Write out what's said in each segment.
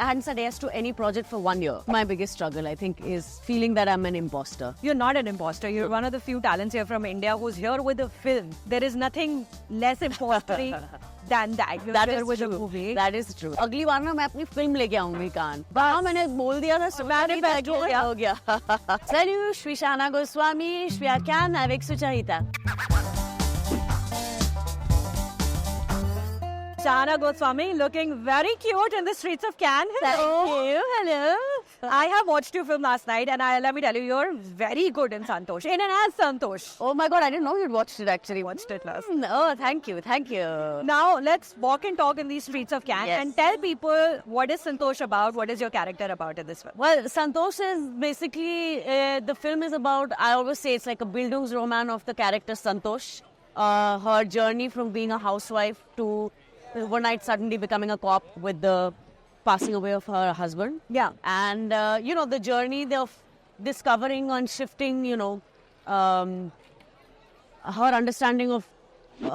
I hadn't said yes to any project for 1 year. My biggest struggle, I think, is feeling that I'm an imposter. You're not an imposter. You're one of the few talents here from India who's here with a film. There is nothing less impostery than that. You're That here is with true. a movie. That is true. अगली बार ना मैं अपनी film लेके आऊंगी कान. हाँ मैंने बोल दिया था. Manifest हो गया. Salut, je suis Shana Goswami. Je suis à Cannes avec Sucharita. Shana Goswami looking very cute in the streets of Cannes. Thank you. Hello. I have watched your film last night and let me tell you, you're very good in Santosh. In and as Santosh. Oh my God, I didn't know you'd watched it actually. Watched it last. Oh, thank you. Thank you. Now, let's walk and talk in these streets of Cannes Yes. and tell people what is Santosh about, what is your character about in this film. Well, Santosh is basically, the film is about, I always say it's like a Bildungsroman of the character Santosh. Her journey from being a housewife to one night suddenly becoming a cop with the passing away of her husband. Yeah. And, the journey of discovering and shifting, her understanding of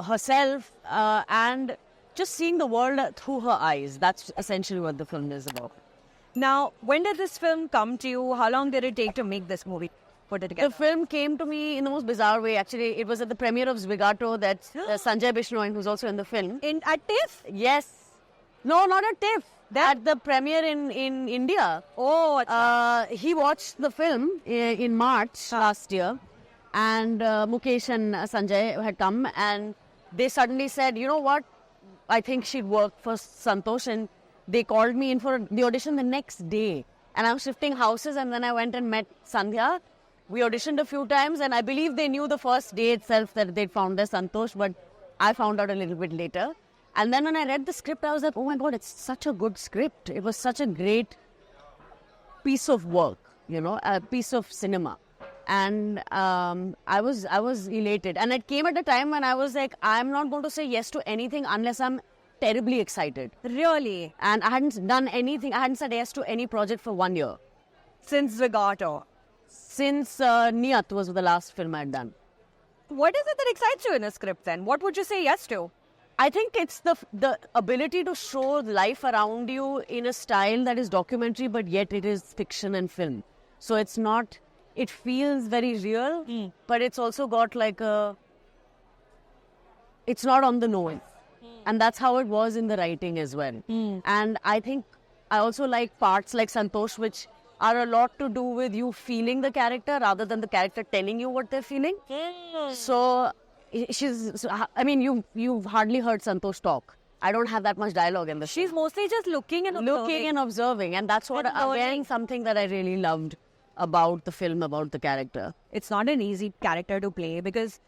herself and just seeing the world through her eyes. That's essentially what the film is about. Now, when did this film come to you? How long did it take to make this movie? Put it together. The film came to me in the most bizarre way. Actually, it was at the premiere of Zwigato that Sanjay Bishnoi, who's also in the film. At TIFF? Yes. No, not at TIFF. At the premiere in India. Oh, He watched the film in March last year. And Mukesh and Sanjay had come and they suddenly said, you know what? I think she'd work for Santosh. And they called me in for the audition the next day. And I was shifting houses and then I went and met Sandhya. We auditioned a few times and I believe they knew the first day itself that they'd found their Santosh, but I found out a little bit later. And then when I read the script, I was like, oh my God, it's such a good script. It was such a great piece of work, a piece of cinema. And I was elated. And it came at a time when I was like, I'm not going to say yes to anything unless I'm terribly excited. really? And I hadn't done anything. I hadn't said yes to any project for 1 year. Since Zwigato. Since Niyat was the last film I'd done. What is it that excites you in a script then? What would you say yes to? I think it's the ability to show life around you in a style that is documentary, but yet it is fiction and film. So it feels very real, but it's also got it's not on the nose. And that's how it was in the writing as well. And I think I also like parts like Santosh, which are a lot to do with you feeling the character rather than the character telling you what they're feeling. So you've hardly heard Santosh talk. I don't have that much dialogue in the She's mostly just looking and observing. looking and observing, and that's what again something that I really loved about the film, about the character. It's not an easy character to play because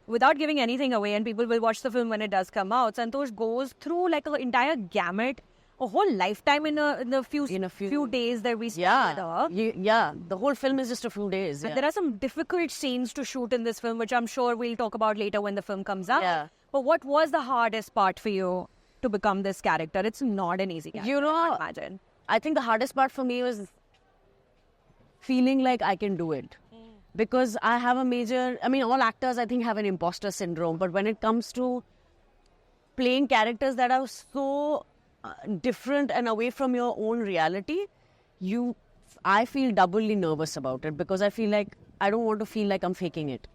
without giving anything away, and people will watch the film when it does come out, Santosh goes through like an entire gamut, a whole lifetime in a few days that we spend with her. The whole film is just a few days. And there are some difficult scenes to shoot in this film, which I'm sure we'll talk about later when the film comes out. Yeah. But what was the hardest part for you to become this character? It's not an easy character. I can't imagine. I think the hardest part for me was feeling like I can do it. Because I have all actors I think have an imposter syndrome, but when it comes to playing characters that are so different and away from your own reality, I feel doubly nervous about it because I feel like I don't want to feel like I'm faking it.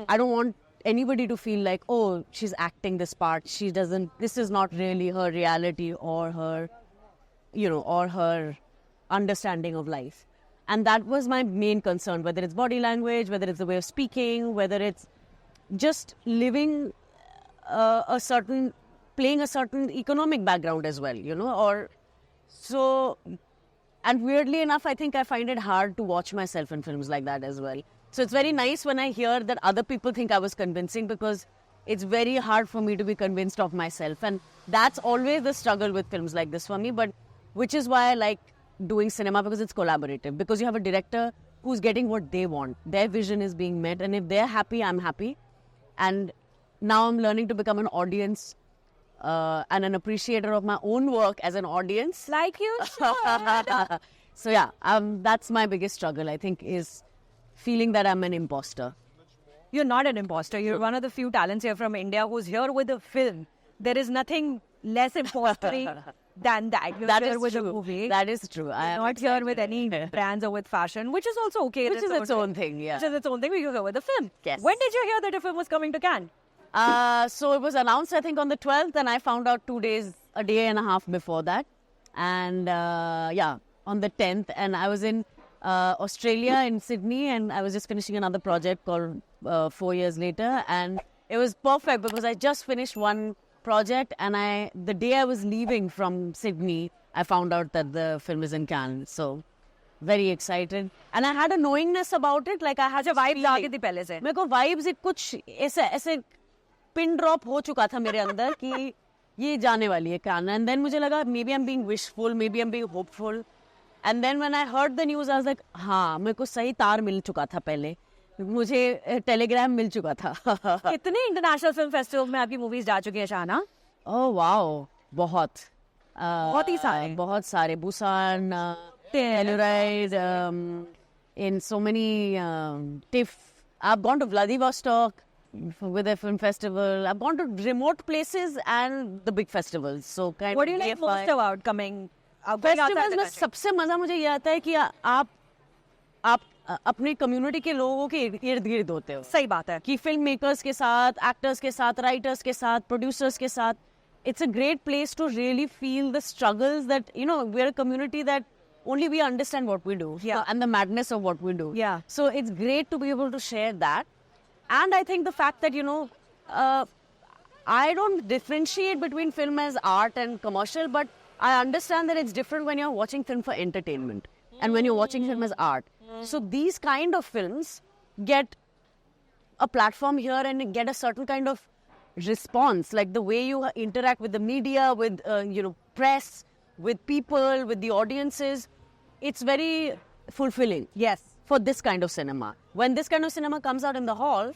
I don't want anybody to feel like, oh, she's acting this part. This is not really her reality or her, or her understanding of life. And that was my main concern, whether it's body language, whether it's the way of speaking, whether it's just living playing a certain economic background as well, and weirdly enough, I think I find it hard to watch myself in films like that as well. So it's very nice when I hear that other people think I was convincing because it's very hard for me to be convinced of myself. And that's always the struggle with films like this for me, but which is why I like doing cinema, because it's collaborative, because you have a director who's getting what they want. Their vision is being met, and if they're happy, I'm happy. And now I'm learning to become an audience and an appreciator of my own work as an audience. Like you should. So yeah, that's my biggest struggle, I think, is feeling that I'm an imposter. You're not an imposter. You're one of the few talents here from India who's here with a film. There is nothing less impostery than that. You're That here is with a true. movie. That is true. I am Not here with excited. any brands or with fashion, which is also okay. Which is its own thing, yeah. Which is its own thing. You're here with the film. Yes. When did you hear that the film was coming to Cannes? So it was announced, I think, on the 12th, and I found out a day and a half before that. And on the 10th, and I was in Australia, in Sydney, and I was just finishing another project called 4 years later. And it was perfect because I just finished one project, and the day I was leaving from Sydney, I found out that the film is in Cannes. So very excited. And I had a knowingness about it, like I had a vibes feeling. आ गई थी पहले से. मेरे को vibes एक कुछ ऐसे pin drop हो चुका था मेरे अंदर कि ये जाने वाली है कान. And then मुझे लगा maybe I'm being wishful, maybe I'm being hopeful. And then when I heard the news, I was like, हाँ, मेरे को सही तार मिल चुका था पहले. मुझे टेलीग्राम मिल चुका था. कितने इंटरनेशनल फिल्म फेस्टिवल में आपकी मूवीज जा चुकी है शाहना? ओह वाओ, बहुत बहुत सारे Busan, Telluride, in so many TIFF. I've gone to Vladivostok with a film festival. I've gone to remote places and the big festivals. So kind What of do you like BFI. most about coming? Festivals में सबसे मजा मुझे ये आता है कि आप अपनी कम्युनिटी के लोगों के इर्द गिर्द होते हो. सही बात है. कि फिल्म मेकर्स के साथ, एक्टर्स के साथ, राइटर्स के साथ, प्रोड्यूसर्स के साथ. It's a great place to really feel the struggles that, we're a community that only we understand what we do. Yeah. And the madness of what we do. Yeah. So it's great to be able to share that. And I think the fact that, I don't differentiate between film as art and commercial, but I understand that it's different when you're watching film for entertainment and when you're watching film as art. So these kind of films get a platform here and get a certain kind of response, like the way you interact with the media, with, press, with people, with the audiences. It's very fulfilling. Yes. For this kind of cinema. When this kind of cinema comes out in the hall,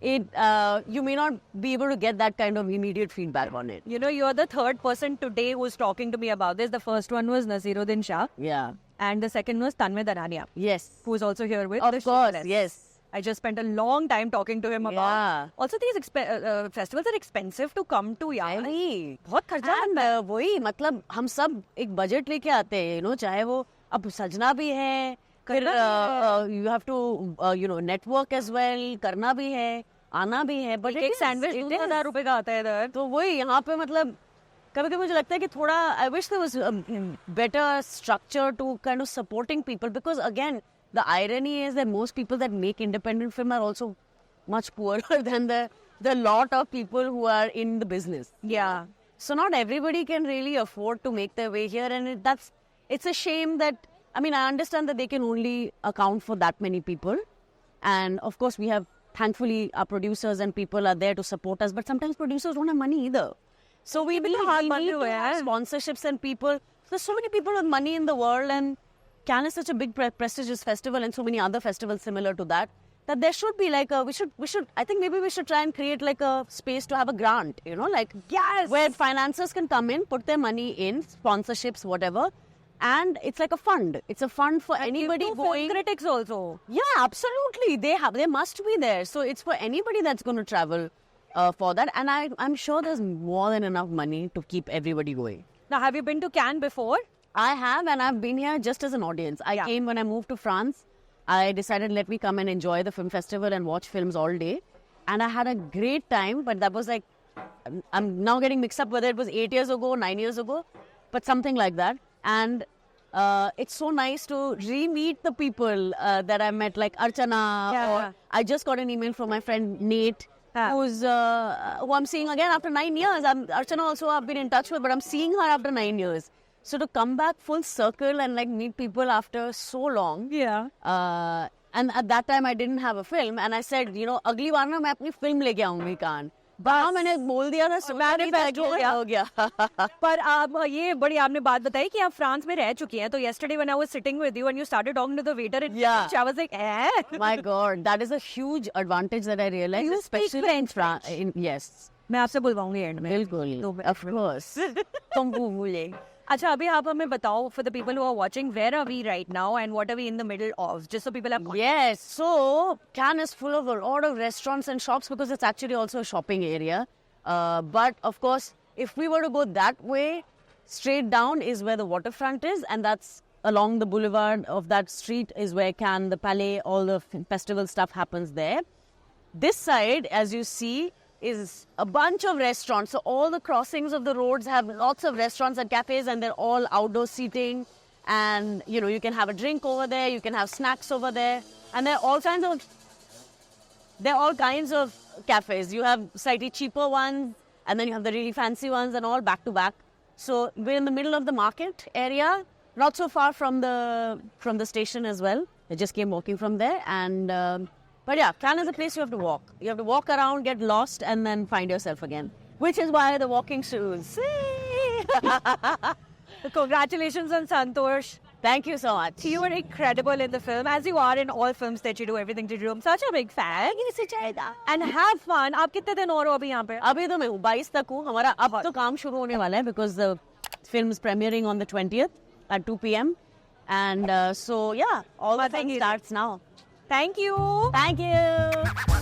you may not be able to get that kind of immediate feedback on it. You're the third person today who's talking to me about this. The first one was Naseeruddin Shah. Yeah. And the second was Tanmay Dhanania. Yes. Who's also here with Of The course, Shameless. yes. I just spent a long time talking to him about. Yeah. Also, these festivals are expensive to come to, यार. नहीं. बहुत खर्चा And लगता है. वही मतलब हम सब एक बजट लेके आते हैं, चाहे वो अब सजना भी है, फिर you have to network as well, करना भी है, आना भी है. But एक सैंडविच 2,000 रुपए का आता है इधर. तो वही यहाँ पे मतलब कभी-कभी मुझे लगता है कि थोड़ा I wish there was better structure to kind of supporting people, because again the irony is that most people that make independent film are also much poorer than the lot of people who are in the business. Yeah. So not everybody can really afford to make their way here, and it's a shame that, I understand that they can only account for that many people, and of course we have, thankfully, our producers and people are there to support us, but sometimes producers don't have money either. So we need to have sponsorships and people. There's so many people with money in the world, and Cannes is such a big prestigious festival, and so many other festivals similar to that there should be like we should I think maybe we should try and create like a space to have a grant, Yes. where financiers can come in, put their money in, sponsorships, whatever, and it's like a fund. It's a fund for anybody Film going. critics also. Yeah, absolutely. They must be there. So it's for anybody that's going to travel for that, and I'm sure there's more than enough money to keep everybody going. Now, have you been to Cannes before? I have, and I've been here just as an audience. I came when I moved to France. I decided, let me come and enjoy the film festival and watch films all day. And I had a great time, but that was like, I'm now getting mixed up whether it was 8 years ago, 9 years ago, but something like that. And it's so nice to re-meet the people that I met, like Archana. Yeah. Or I just got an email from my friend Nate, who I'm seeing again after 9 years. Archana also I've been in touch with, but I'm seeing her after 9 years. So to come back full circle and like meet people after so long. Yeah. And at that time I didn't have a film, and I said, अगली बार ना मैं अपनी film लेके आऊंगी कान. हाँ, मैंने बोल दिया ना, मैनिफेस्ट हो गया. पर आप ये बड़ी आपने बात बताई कि आप फ्रांस में रह चुकी हैं. तो yesterday when I was sitting with you and you started talking to the waiter in French, I was like, My God, that is a huge advantage that I realized. You speak especially in French. Yes. मैं आपसे बुलवाऊंगी and में. बिल्कुल. Of course. तुम भूले. अच्छा, अभी आप हमें बताओ, for the people who are watching, where are we right now and what are we in the middle of? Just so people have. Yes, so Cannes is full of a lot of restaurants and shops because it's actually also a shopping area. But of course, if we were to go that way, straight down is where the waterfront is, and that's along the boulevard of that street is where Cannes, the Palais, all the festival stuff happens there. This side, as you see, is a bunch of restaurants. So all the crossings of the roads have lots of restaurants and cafes, and they're all outdoor seating. And, you know, you can have a drink over there, you can have snacks over there. And there are all kinds of cafes. You have slightly cheaper ones, and then you have the really fancy ones, and all back to back. So we're in the middle of the market area, not so far from the station as well. I just came walking from there, and but yeah, Cannes is a place you have to walk. You have to walk around, get lost, and then find yourself again. Which is why the walking shoes. Congratulations on Santosh. Thank you so much. You were incredible in the film, as you are in all films that you do, everything that you do. I'm such a big fan. And have fun. आप कितने दिन और हो अभी यहाँ पे? अभी तो मैं हूँ 22 तक हूँ. हमारा अब तो काम शुरू होने वाला है because the film is premiering on the 20th at 2 p.m. And so yeah, all the fun starts now. Thank you. Thank you.